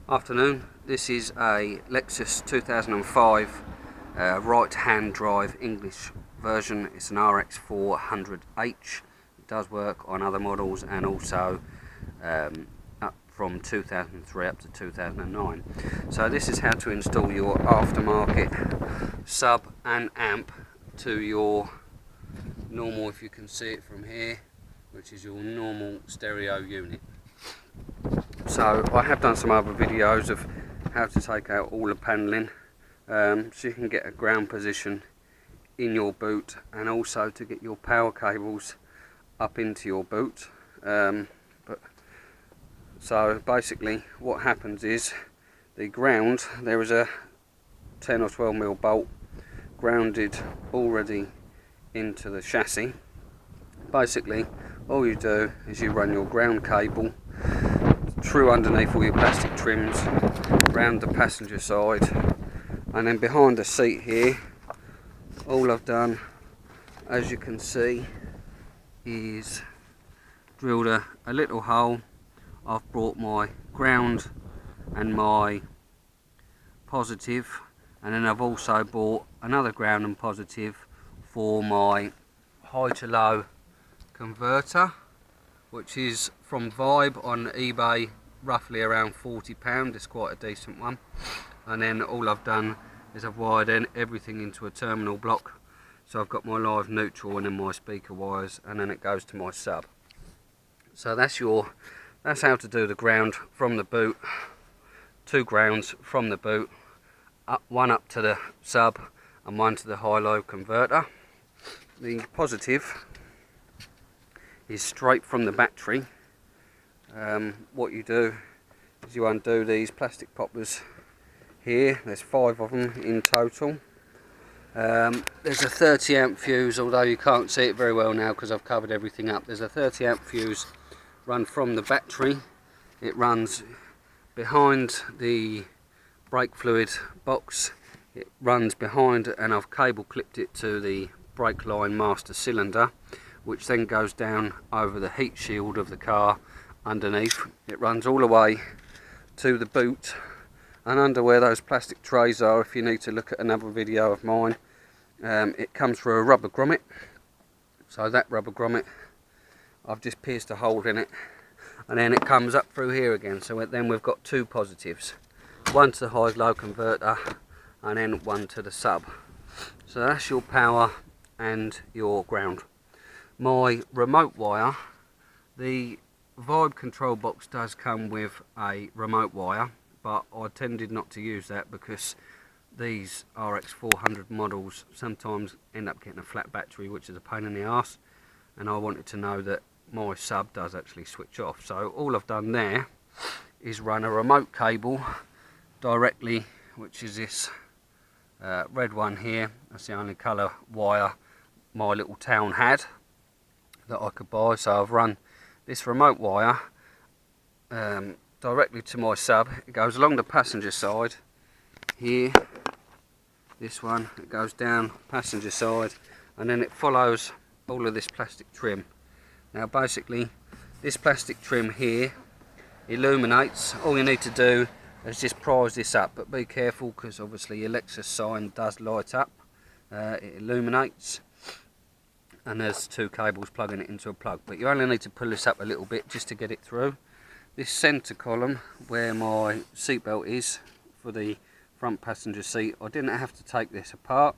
Afternoon, this is a Lexus 2005 right-hand drive English version. It's an RX 400H. It does work on other models and also up from 2003 up to 2009. So this is how to install your aftermarket sub and amp to your normal, if you can see it from here, which is your normal stereo unit. So I have done some other videos of how to take out all the panelling, so you can get a ground position in your boot, and also to get your power cables up into your boot. So basically what happens is the ground, there is a 10 or 12 mil bolt grounded already into the chassis. Basically all you do is you run your ground cable through underneath all your plastic trims, round the passenger side, and then behind the seat here, all I've done, as you can see, is drilled a little hole. I've brought my ground and my positive, and then I've also bought another ground and positive for my high to low converter, which is from Vibe on eBay, roughly around £40. It's quite a decent one. And then all I've done is I've wired in everything into a terminal block. So I've got my live neutral and then my speaker wires, and then it goes to my sub. So that's how to do the ground from the boot. Two grounds from the boot, one up to the sub and one to the high-low converter. The positive is straight from the battery. What you do is you undo these plastic poppers here. There's 5 of them in total. There's a 30 amp fuse, although you can't see it very well now because I've covered everything up. There's a 30 amp fuse run from the battery. It runs behind the brake fluid box. It runs behind, and I've cable clipped it to the brake line master cylinder, which then goes down over the heat shield of the car underneath. It runs all the way to the boot, and under where those plastic trays are, if you need to look at another video of mine, it comes through a rubber grommet. So that rubber grommet, I've just pierced a hole in it, and then it comes up through here again. So then we've got two positives, one to the high-low converter and then one to the sub. So that's your power and your ground. My remote wire, the Vibe control box does come with a remote wire, but I tended not to use that because these RX 400 models sometimes end up getting a flat battery, which is a pain in the arse, and I wanted to know that my sub does actually switch off. So all I've done there is run a remote cable directly, which is this red one here. That's the only colour wire my little town had that I could buy. So I've run this remote wire directly to my sub. It goes along the passenger side here, this one, it goes down passenger side, and then it follows all of this plastic trim. Now basically this plastic trim here illuminates. All you need to do is just prise this up, but be careful because obviously your Lexus sign does light up. It illuminates, and there's two cables plugging it into a plug, but you only need to pull this up a little bit just to get it through. This centre column where my seatbelt is for the front passenger seat, I didn't have to take this apart.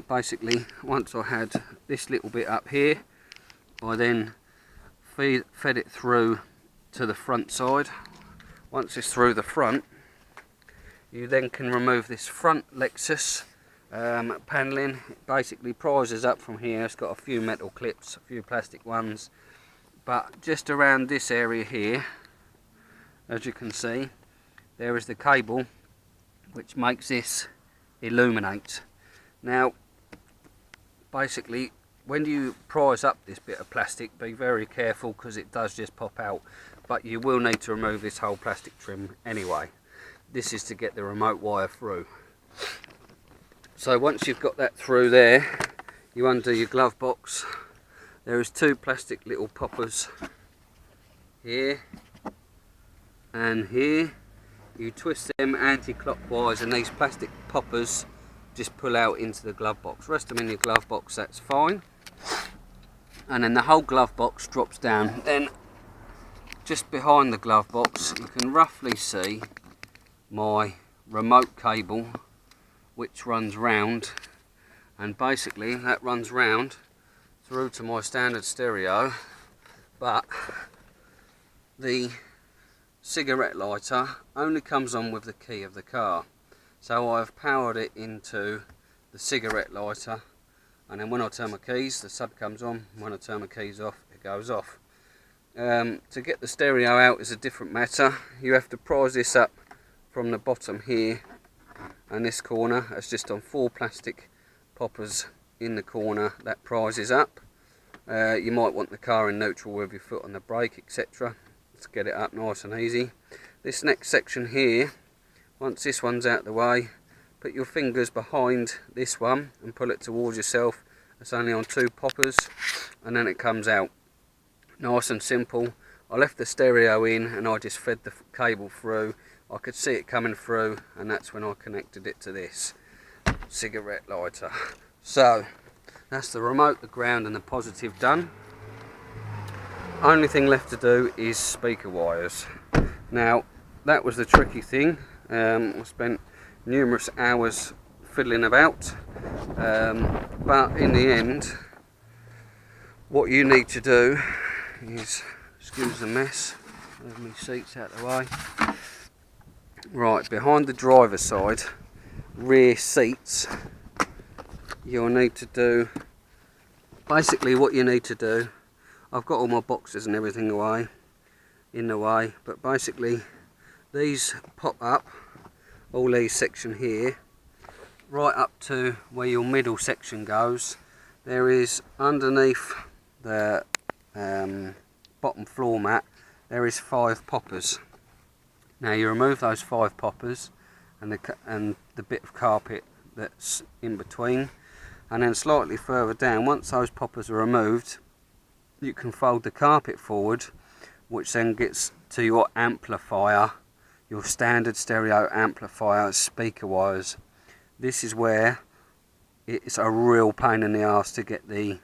Basically once I had this little bit up here, I then fed it through to the front side. Once it's through the front, you then can remove this front Lexus panelling. It basically prizes up from here. It's got a few metal clips, a few plastic ones, but just around this area here, as you can see, there is the cable which makes this illuminate. Now basically when you prise up this bit of plastic, be very careful because it does just pop out, but you will need to remove this whole plastic trim anyway. This is to get the remote wire through. So once you've got that through there, you undo your glove box. There is two plastic little poppers here and here. you twist them anti-clockwise and these plastic poppers just pull out into the glove box. Rest them in your glove box, that's fine. And then the whole glove box drops down. Then just behind the glove box you can roughly see my remote cable, which runs round, and basically that runs round through to my standard stereo, but the cigarette lighter only comes on with the key of the car. So I've powered it into the cigarette lighter, and then when I turn my keys the sub comes on, when I turn my keys off it goes off. To get the stereo out is a different matter. You have to prise this up from the bottom here, and this corner it's just on 4 plastic poppers in the corner that prizes up. You might want the car in neutral with your foot on the brake, etc. to get it up nice and easy. This next section here, once this one's out of the way, put your fingers behind this one and pull it towards yourself. It's only on 2 poppers and then it comes out. Nice and simple. I left the stereo in and I just fed the cable through. I could see it coming through, and that's when I connected it to this cigarette lighter. So that's the remote, the ground and the positive done. Only thing left to do is speaker wires. Now that was the tricky thing. I spent numerous hours fiddling about, but in the end what you need to do is, excuse the mess, move my seats out of the way. Right, behind the driver's side rear seats, you'll need to do, basically what you need to do, I've got all my boxes and everything in the way, but basically these pop up, all these section here, right up to where your middle section goes. There is underneath the bottom floor mat, there is 5 poppers. Now you remove those 5 poppers and the bit of carpet that's in between, and then slightly further down, once those poppers are removed, you can fold the carpet forward, which then gets to your amplifier, your standard stereo amplifier speaker wires. This is where it's a real pain in the arse to get the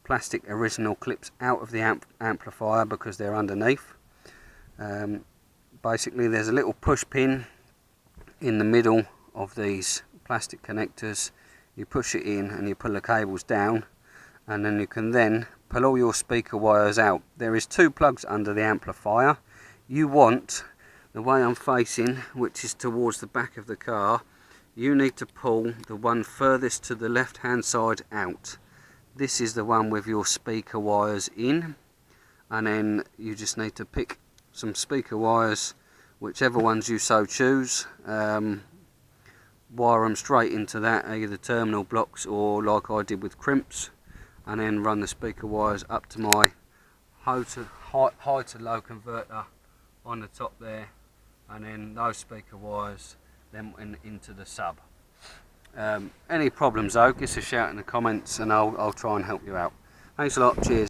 plastic original clips out of the amplifier because they're underneath. Basically there's a little push pin in the middle of these plastic connectors. You push it in and you pull the cables down, and then you can then pull all your speaker wires out. There is 2 plugs under the amplifier. You want, the way I'm facing, which is towards the back of the car, you need to pull the one furthest to the left hand side out. This is the one with your speaker wires in, and then you just need to pick some speaker wires, whichever ones you so choose, wire them straight into that, either terminal blocks or like I did with crimps, and then run the speaker wires up to my high to low converter on the top there, and then those speaker wires then went into the sub. Any problems though, give us a shout in the comments and I'll try and help you out. Thanks a lot, cheers.